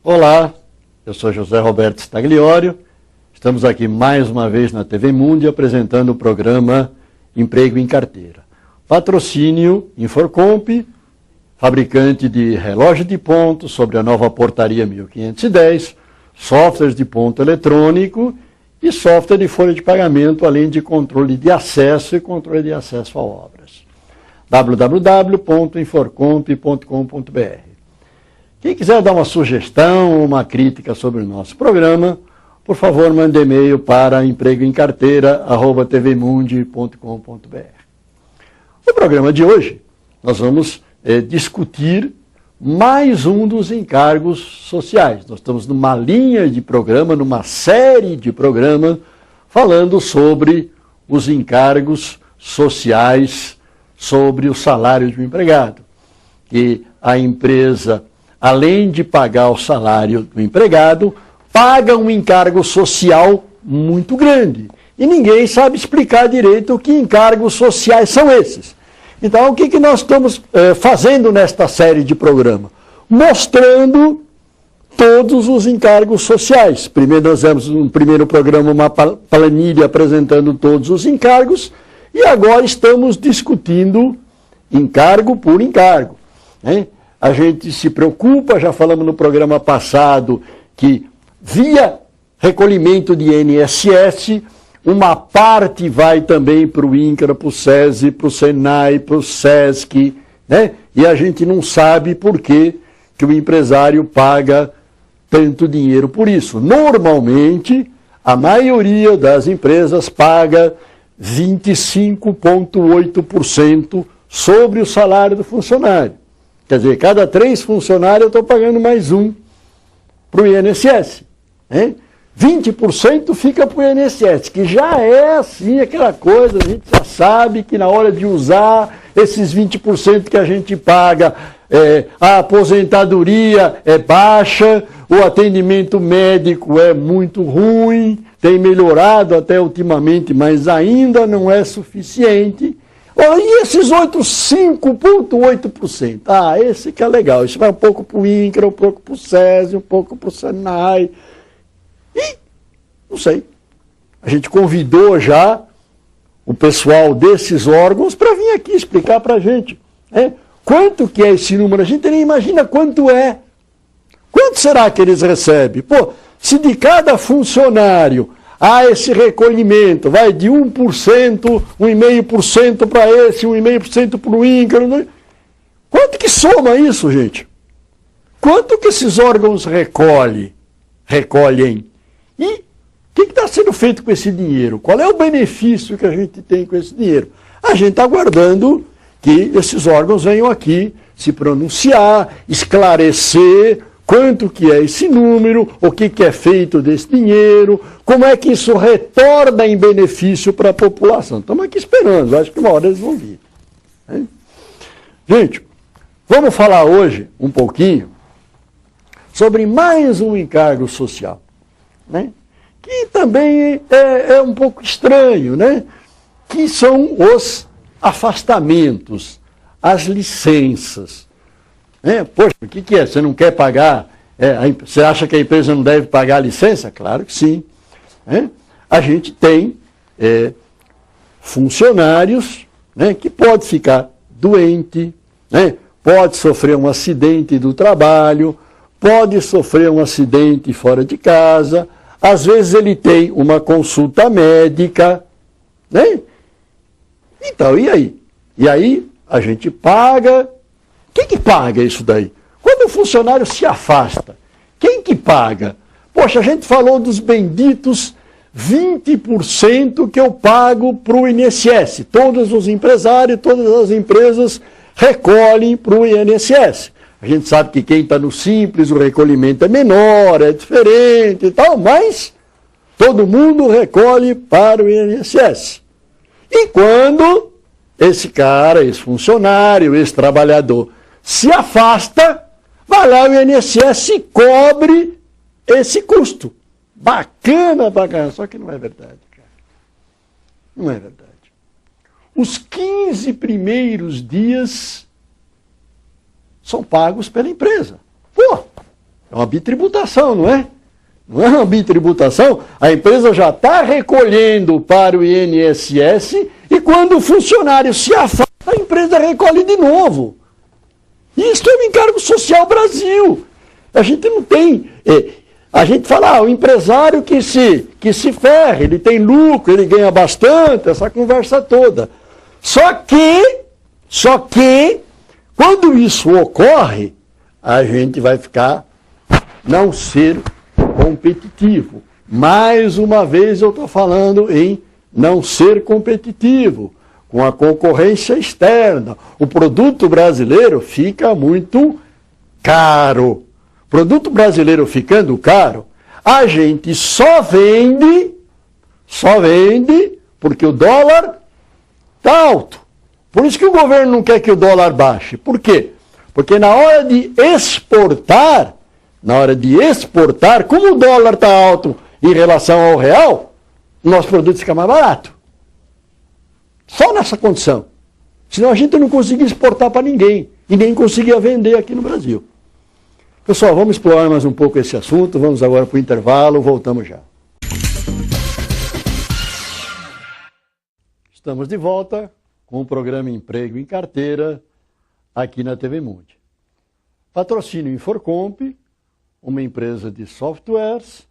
Olá, eu sou José Roberto Stagliório, estamos aqui mais uma vez na TV Mundi apresentando o programa Emprego em Carteira. Patrocínio Inforcomp, fabricante de relógio de ponto sobre a nova portaria 1510, softwares de ponto eletrônico e software de folha de pagamento, além de controle de acesso e controle de acesso a obras. www.inforcomp.com.br. Quem quiser dar uma sugestão ou uma crítica sobre o nosso programa, por favor, mande e-mail para empregoemcarteira@tvmundi.com.br. No programa de hoje, nós vamos discutir mais um dos encargos sociais. Nós estamos numa linha de programa, numa série de programas, falando sobre os encargos sociais, sobre o salário de um empregado. Que a empresa, além de pagar o salário do empregado, paga um encargo social muito grande. E ninguém sabe explicar direito que encargos sociais são esses. Então, o que nós estamos fazendo nesta série de programa? Mostrando todos os encargos sociais. Primeiro nós temos no primeiro programa uma planilha apresentando todos os encargos, e agora estamos discutindo encargo por encargo, né? A gente se preocupa, já falamos no programa passado, que via recolhimento de INSS, uma parte vai também para o INCRA, para o SESI, para o SENAI, para o SESC, né? E a gente não sabe por que o empresário paga tanto dinheiro por isso. Normalmente, a maioria das empresas paga 25,8% sobre o salário do funcionário. Quer dizer, cada 3 funcionários eu estou pagando mais um para o INSS. Né? 20% fica para o INSS, que já é assim aquela coisa, a gente já sabe que na hora de usar esses 20% que a gente paga, a aposentadoria é baixa, o atendimento médico é muito ruim, tem melhorado até ultimamente, mas ainda não é suficiente. E esses outros 5,8%? Ah, esse que é legal. Isso vai um pouco para o INCRA, um pouco para o SESI, um pouco para o SENAI. E, não sei, a gente convidou já o pessoal desses órgãos para vir aqui explicar para a gente. Quanto que é esse número? A gente nem imagina quanto é. Quanto será que eles recebem? Pô, se de cada funcionário há esse recolhimento, vai de 1%, 1,5% para esse, 1,5% para o INCRA. Quanto que soma isso, gente? Quanto que esses órgãos recolhem? E o que está sendo feito com esse dinheiro? Qual é o benefício que a gente tem com esse dinheiro? A gente está aguardando que esses órgãos venham aqui se pronunciar, esclarecer quanto que é esse número, o que é feito desse dinheiro, como é que isso retorna em benefício para a população. Estamos aqui esperando, acho que uma hora eles vão vir. Né? Gente, vamos falar hoje um pouquinho sobre mais um encargo social, né? Que também é um pouco estranho, né? Que são os afastamentos, as licenças. Poxa, o que é? Você não quer pagar? Você acha que a empresa não deve pagar a licença? Claro que sim. A gente tem funcionários, né, que pode ficar doente, né, pode sofrer um acidente do trabalho, pode sofrer um acidente fora de casa, às vezes ele tem uma consulta médica, né? Então, e aí? E aí a gente paga. Quem que paga isso daí? Quando o funcionário se afasta, quem que paga? Poxa, a gente falou dos benditos 20% que eu pago para o INSS. Todos os empresários, todas as empresas recolhem para o INSS. A gente sabe que quem está no Simples, o recolhimento é menor, é diferente e tal, mas todo mundo recolhe para o INSS. E quando esse cara, esse funcionário, esse trabalhador se afasta, vai lá o INSS e cobre esse custo. Bacana, bacana. Só que não é verdade, cara. Não é verdade. Os 15 primeiros dias são pagos pela empresa. Pô, É uma bitributação, não é? Não é uma bitributação? A empresa já está recolhendo para o INSS e quando o funcionário se afasta, a empresa recolhe de novo. Isso é o encargo social Brasil. A gente não tem... a gente fala, o empresário que se ferre, ele tem lucro, ele ganha bastante, essa conversa toda. Só que, quando isso ocorre, a gente vai não ser competitivo. Mais uma vez eu estou falando em não ser competitivo. Com a concorrência externa, o produto brasileiro fica muito caro. O produto brasileiro ficando caro, a gente só vende porque o dólar está alto. Por isso que o governo não quer que o dólar baixe. Por quê? Porque na hora de exportar, como o dólar está alto em relação ao real, o nosso produto fica mais barato. Só nessa condição. Senão a gente não conseguia exportar para ninguém. E nem conseguia vender aqui no Brasil. Pessoal, vamos explorar mais um pouco esse assunto. Vamos agora para o intervalo. Voltamos já. Estamos de volta com o programa Emprego em Carteira aqui na TV Mundi. Patrocínio Inforcomp, uma empresa de softwares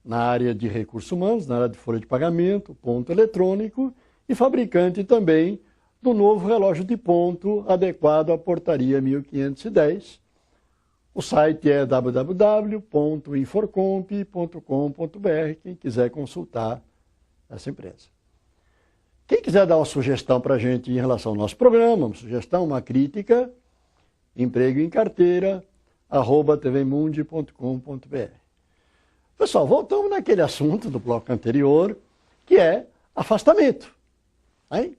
na área de recursos humanos, na área de folha de pagamento, ponto eletrônico, e fabricante também do novo relógio de ponto adequado à portaria 1510. O site é www.inforcomp.com.br, quem quiser consultar essa empresa. Quem quiser dar uma sugestão para a gente em relação ao nosso programa, uma sugestão, uma crítica, emprego em carteira, @tvmundi.com.br. Pessoal, voltamos naquele assunto do bloco anterior, que é afastamento. Aí,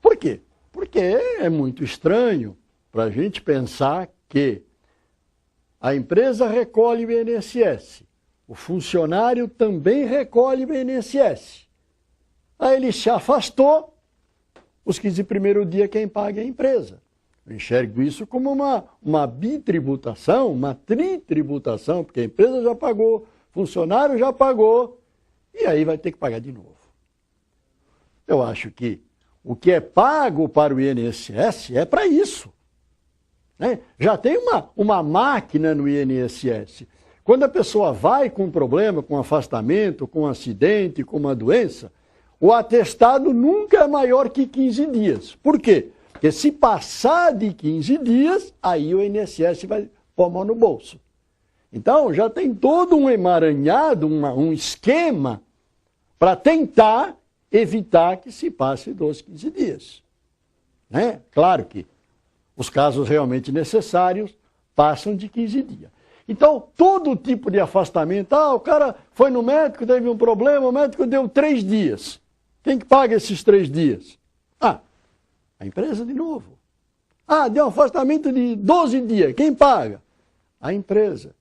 por quê? Porque é muito estranho para a gente pensar que a empresa recolhe o INSS, o funcionário também recolhe o INSS. Aí ele se afastou, os 15 primeiros dias quem paga é a empresa. Eu enxergo isso como uma bitributação, uma tritributação, porque a empresa já pagou, o funcionário já pagou, e aí vai ter que pagar de novo. Eu acho que o que é pago para o INSS é para isso. Né? Já tem uma máquina no INSS. Quando a pessoa vai com um problema, com um afastamento, com um acidente, com uma doença, o atestado nunca é maior que 15 dias. Por quê? Porque se passar de 15 dias, aí o INSS vai pôr a mão no bolso. Então, já tem todo um emaranhado, um esquema para tentar evitar que se passe dos 15 dias. Né? Claro que os casos realmente necessários passam de 15 dias. Então, todo tipo de afastamento, o cara foi no médico, teve um problema, o médico deu 3 dias. Quem que paga esses 3 dias? A empresa de novo. Deu um afastamento de 12 dias, quem paga? A empresa.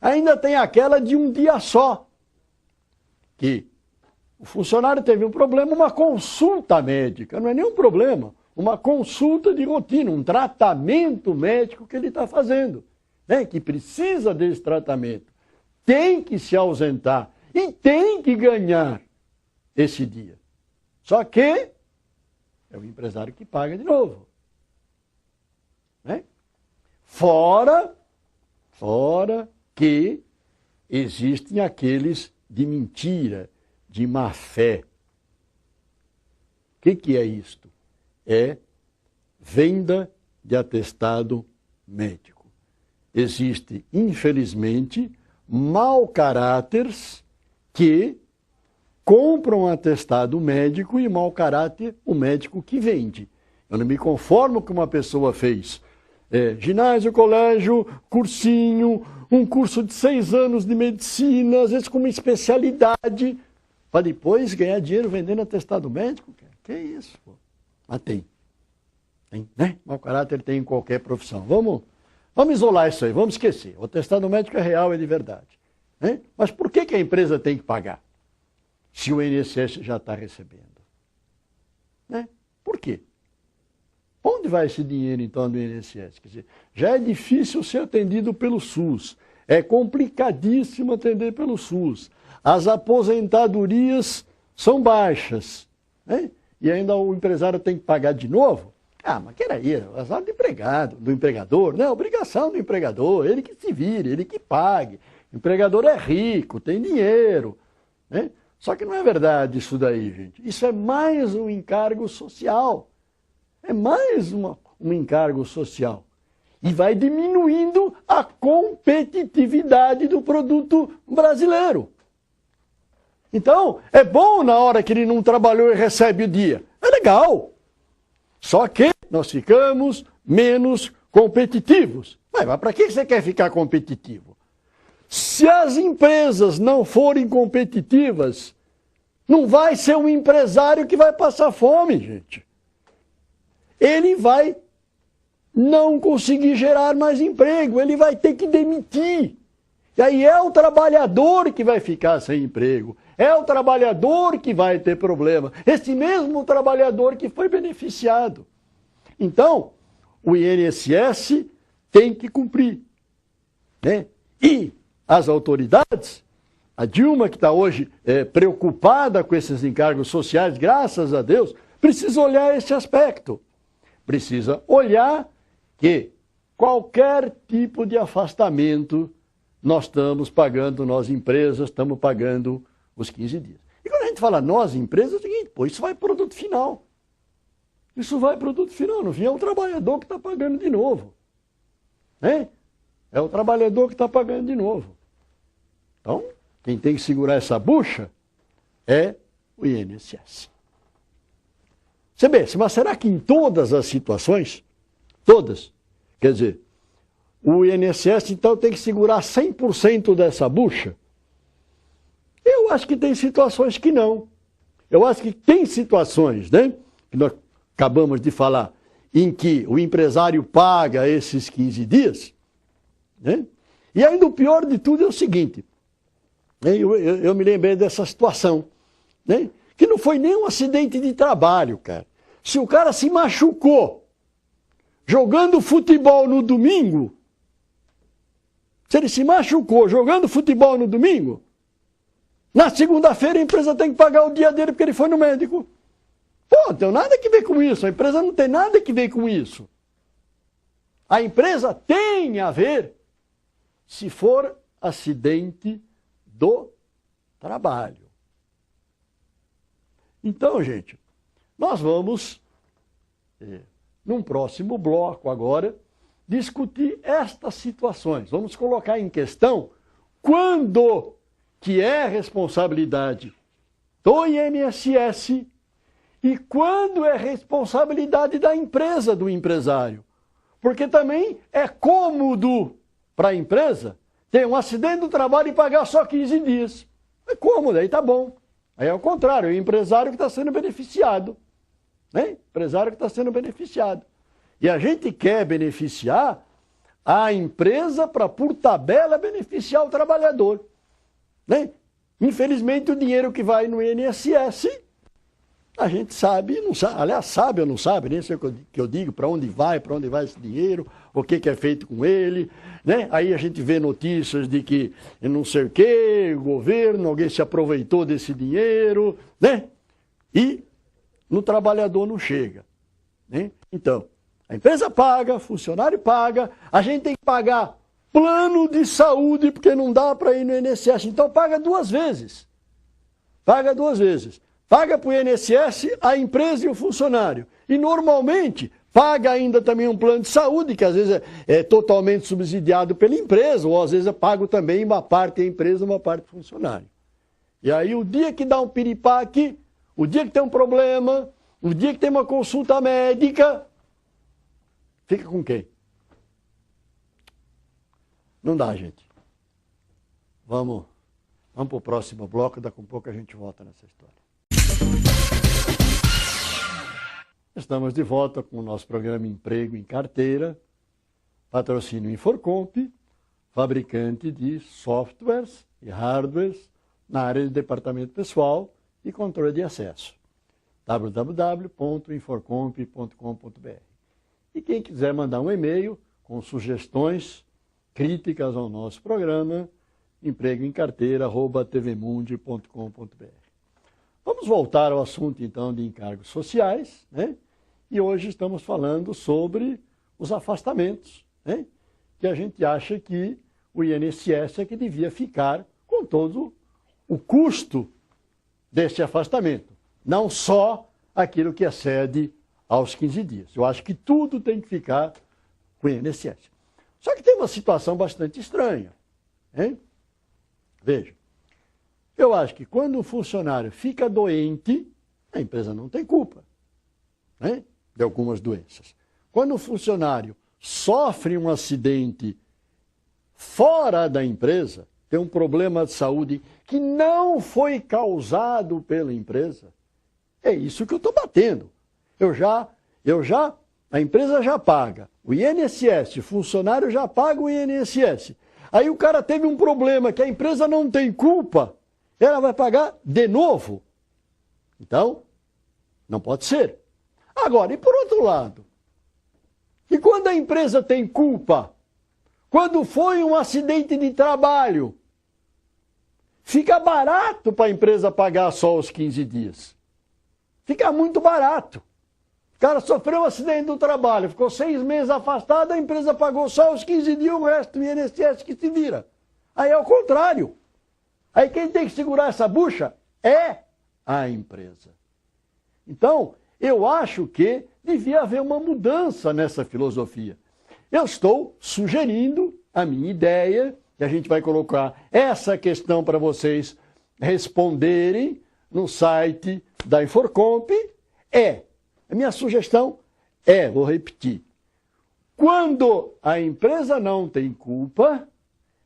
Ainda tem aquela de um dia só, que o funcionário teve um problema, uma consulta médica, não é nenhum problema, uma consulta de rotina, um tratamento médico que ele está fazendo, né? Que precisa desse tratamento, tem que se ausentar e tem que ganhar esse dia. Só que é o empresário que paga de novo. Né? Fora que existem aqueles de mentira, de má fé. O que é isto? É venda de atestado médico. Existe, infelizmente, mau caráteres que compram atestado médico e mau caráter o médico que vende. Eu não me conformo que uma pessoa fez ginásio, colégio, cursinho, um curso de 6 anos de medicina, às vezes com uma especialidade, para depois ganhar dinheiro vendendo atestado médico? Que isso, pô? Mas tem, né? Mau caráter tem em qualquer profissão. Vamos isolar isso aí, vamos esquecer. O atestado médico é real, é de verdade. Né? Mas por que a empresa tem que pagar? Se o INSS já está recebendo. Né? Por quê? Onde vai esse dinheiro, então, do INSS? Quer dizer, já é difícil ser atendido pelo SUS. É complicadíssimo atender pelo SUS. As aposentadorias são baixas, né? E ainda o empresário tem que pagar de novo? Ah, mas que era aí? Azar do empregado, do empregador. Não, obrigação do empregador, ele que se vire, ele que pague. O empregador é rico, tem dinheiro, né? Só que não é verdade isso daí, gente. Isso é mais um encargo social. É mais um encargo social. E vai diminuindo a competitividade do produto brasileiro. Então, é bom na hora que ele não trabalhou e recebe o dia. É legal. Só que nós ficamos menos competitivos. Mas para que você quer ficar competitivo? Se as empresas não forem competitivas, não vai ser um empresário que vai passar fome, gente. Ele vai não conseguir gerar mais emprego, ele vai ter que demitir. E aí é o trabalhador que vai ficar sem emprego, é o trabalhador que vai ter problema, esse mesmo trabalhador que foi beneficiado. Então, o INSS tem que cumprir, né? E as autoridades, a Dilma, que está hoje preocupada com esses encargos sociais, graças a Deus, precisa olhar esse aspecto. Precisa olhar que qualquer tipo de afastamento nós estamos pagando, nós empresas estamos pagando os 15 dias. E quando a gente fala nós empresas, é o seguinte, pô, isso vai para o produto final. Isso vai para o produto final, no fim é o trabalhador que está pagando de novo. Né? É o trabalhador que está pagando de novo. Então, quem tem que segurar essa bucha é o INSS. Você vê, mas será que em todas as situações, todas, quer dizer, o INSS então tem que segurar 100% dessa bucha? Eu acho que tem situações que não. Eu acho que tem situações, né, que nós acabamos de falar, em que o empresário paga esses 15 dias, né? E ainda o pior de tudo é o seguinte, eu me lembrei dessa situação, né? Que não foi nem um acidente de trabalho, cara. Se o cara se machucou jogando futebol no domingo, se ele se machucou jogando futebol no domingo, na segunda-feira a empresa tem que pagar o dia dele porque ele foi no médico. Pô, não tem nada que ver com isso, a empresa não tem nada que ver com isso. A empresa tem a ver se for acidente do trabalho. Então, gente, nós vamos, num próximo bloco agora, discutir estas situações. Vamos colocar em questão quando que é responsabilidade do INSS e quando é responsabilidade da empresa, do empresário. Porque também é cômodo para a empresa ter um acidente do trabalho e pagar só 15 dias. É cômodo, aí tá bom. Aí é o contrário, é o empresário que está sendo beneficiado. Né? Empresário que está sendo beneficiado. E a gente quer beneficiar a empresa para, por tabela, beneficiar o trabalhador. Né? Infelizmente, o dinheiro que vai no INSS, a gente sabe, não sabe, aliás, sabe ou não sabe, nem sei o que eu digo, para onde vai esse dinheiro, o que é feito com ele. Né? Aí a gente vê notícias de que não sei o que, o governo, alguém se aproveitou desse dinheiro, né? E no trabalhador não chega. Né? Então, a empresa paga, funcionário paga, a gente tem que pagar plano de saúde, porque não dá para ir no INSS, então paga 2 vezes. Paga 2 vezes. Paga para o INSS a empresa e o funcionário. E normalmente paga ainda também um plano de saúde, que às vezes é totalmente subsidiado pela empresa, ou às vezes é pago também uma parte a empresa, uma parte o funcionário. E aí o dia que dá um piripaque, o dia que tem um problema, o dia que tem uma consulta médica, fica com quem? Não dá, gente. Vamos para o próximo bloco, daqui a pouco a gente volta nessa história. Estamos de volta com o nosso programa Emprego em Carteira, patrocínio Inforcomp, fabricante de softwares e hardwares na área de departamento pessoal e controle de acesso. www.inforcomp.com.br. E quem quiser mandar um e-mail com sugestões, críticas ao nosso programa, empregoemcarteira@tvmundi.com.br. Vamos voltar ao assunto, então, de encargos sociais, né? E hoje estamos falando sobre os afastamentos, né? Que a gente acha que o INSS é que devia ficar com todo o custo desse afastamento, não só aquilo que excede aos 15 dias. Eu acho que tudo tem que ficar com o INSS. Só que tem uma situação bastante estranha, hein? Veja, eu acho que quando um funcionário fica doente, a empresa não tem culpa, né, de algumas doenças. Quando um funcionário sofre um acidente fora da empresa, tem um problema de saúde que não foi causado pela empresa, é isso que eu estou batendo. A empresa já paga o INSS, o funcionário já paga o INSS. Aí o cara teve um problema que a empresa não tem culpa, ela vai pagar de novo. Então, não pode ser. Agora, e por outro lado, e quando a empresa tem culpa, quando foi um acidente de trabalho, fica barato para a empresa pagar só os 15 dias. Fica muito barato. O cara sofreu um acidente do trabalho, ficou 6 meses afastado, a empresa pagou só os 15 dias, o resto do INSS que se vira. Aí é o contrário. Aí quem tem que segurar essa bucha é a empresa. Então, eu acho que devia haver uma mudança nessa filosofia. Eu estou sugerindo a minha ideia, que a gente vai colocar essa questão para vocês responderem no site da Inforcomp, a minha sugestão vou repetir, quando a empresa não tem culpa,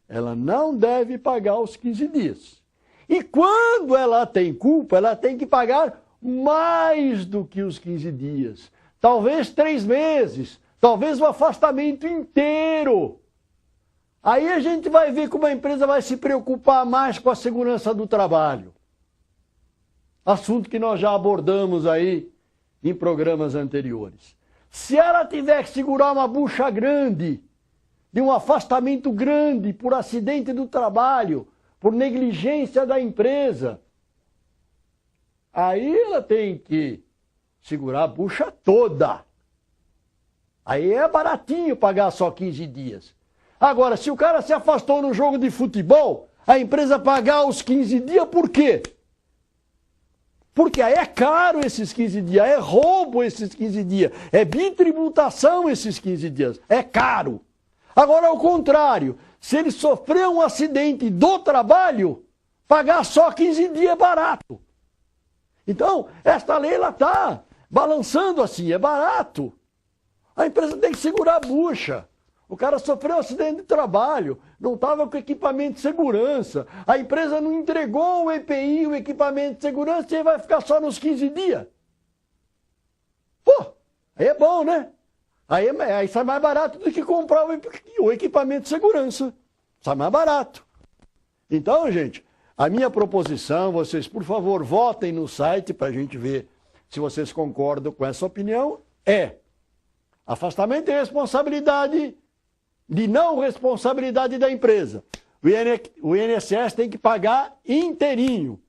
ela não deve pagar os 15 dias. E quando ela tem culpa, ela tem que pagar mais do que os 15 dias. Talvez 3 meses, talvez o afastamento inteiro. Aí a gente vai ver como a empresa vai se preocupar mais com a segurança do trabalho. Assunto que nós já abordamos aí em programas anteriores. Se ela tiver que segurar uma bucha grande, de um afastamento grande por acidente do trabalho, por negligência da empresa, aí ela tem que segurar a bucha toda. Aí é baratinho pagar só 15 dias. Agora, se o cara se afastou no jogo de futebol, a empresa pagar os 15 dias, por quê? Porque aí é caro esses 15 dias, é roubo esses 15 dias, é bitributação esses 15 dias, é caro. Agora, ao contrário, se ele sofreu um acidente do trabalho, pagar só 15 dias é barato. Então, esta lei está balançando assim, é barato. A empresa tem que segurar a bucha. O cara sofreu um acidente de trabalho, não estava com equipamento de segurança. A empresa não entregou o EPI, o equipamento de segurança, e aí vai ficar só nos 15 dias. Pô, aí é bom, né? Aí sai mais barato do que comprar o equipamento de segurança. Sai mais barato. Então, gente, a minha proposição, vocês, por favor, votem no site para a gente ver se vocês concordam com essa opinião, afastamento de responsabilidade, de não responsabilidade da empresa. O INSS tem que pagar inteirinho.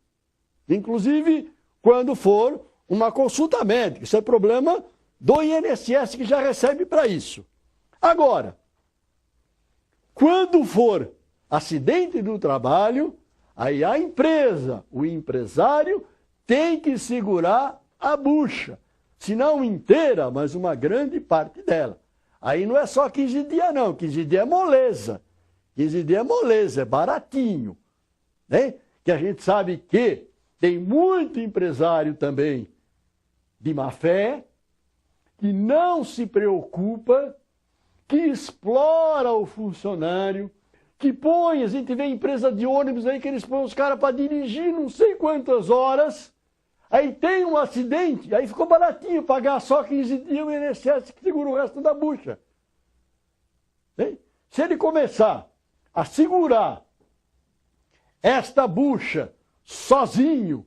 Inclusive, quando for uma consulta médica. Isso é problema do INSS que já recebe para isso. Agora, quando for acidente do trabalho, aí a empresa, o empresário, tem que segurar a bucha. Se não inteira, mas uma grande parte dela. Aí não é só 15 dias não, 15 dias é moleza. 15 dias é moleza, é baratinho. Né? Que a gente sabe que tem muito empresário também de má fé, que não se preocupa, que explora o funcionário, que põe, a gente vê empresa de ônibus aí que eles põem os caras para dirigir não sei quantas horas, aí tem um acidente, aí ficou baratinho pagar só 15 dias o INSS que segura o resto da bucha. Hein? Se ele começar a segurar esta bucha sozinho,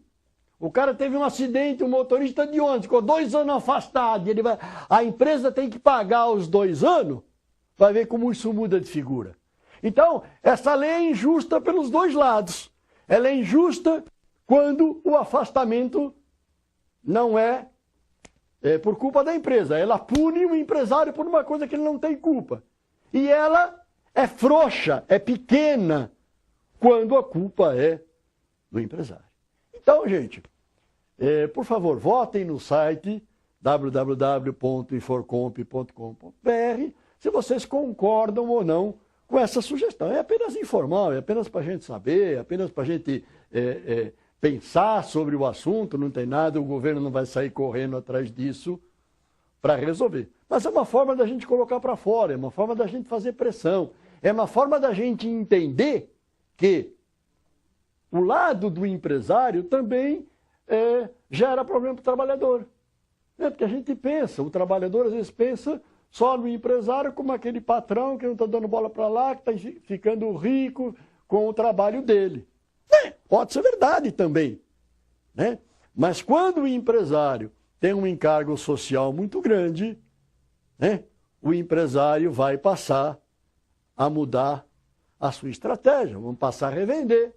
o cara teve um acidente, um motorista de ônibus, ficou 2 anos afastado, a empresa tem que pagar os 2 anos, vai ver como isso muda de figura. Então, essa lei é injusta pelos dois lados. Ela é injusta quando o afastamento não é por culpa da empresa. Ela pune o empresário por uma coisa que ele não tem culpa. E ela é frouxa, é pequena, quando a culpa é do empresário. Então, gente, por favor, votem no site www.inforcomp.com.br se vocês concordam ou não com essa sugestão. É apenas informal, é apenas para a gente saber, é apenas para a gente pensar sobre o assunto, não tem nada, o governo não vai sair correndo atrás disso para resolver. Mas é uma forma da gente colocar para fora, é uma forma da gente fazer pressão, é uma forma da gente entender que o lado do empresário também gera problema para o trabalhador. Porque a gente pensa, o trabalhador às vezes pensa só no empresário como aquele patrão que não está dando bola para lá, que está ficando rico com o trabalho dele. Pode ser verdade também, né? Mas quando o empresário tem um encargo social muito grande, né, o empresário vai passar a mudar a sua estratégia, vamos passar a revender,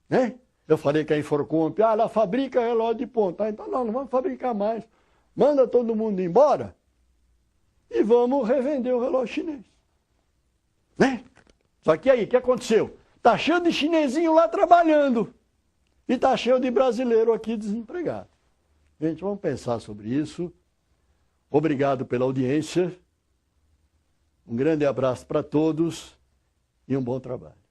né? Eu falei que a Inforcomp, ela fabrica relógio de ponta, então não vamos fabricar mais. Manda todo mundo embora e vamos revender o relógio chinês. Né? Só que aí, o que aconteceu? Está cheio de chinesinho lá trabalhando e está cheio de brasileiro aqui desempregado. Gente, vamos pensar sobre isso. Obrigado pela audiência. Um grande abraço para todos e um bom trabalho.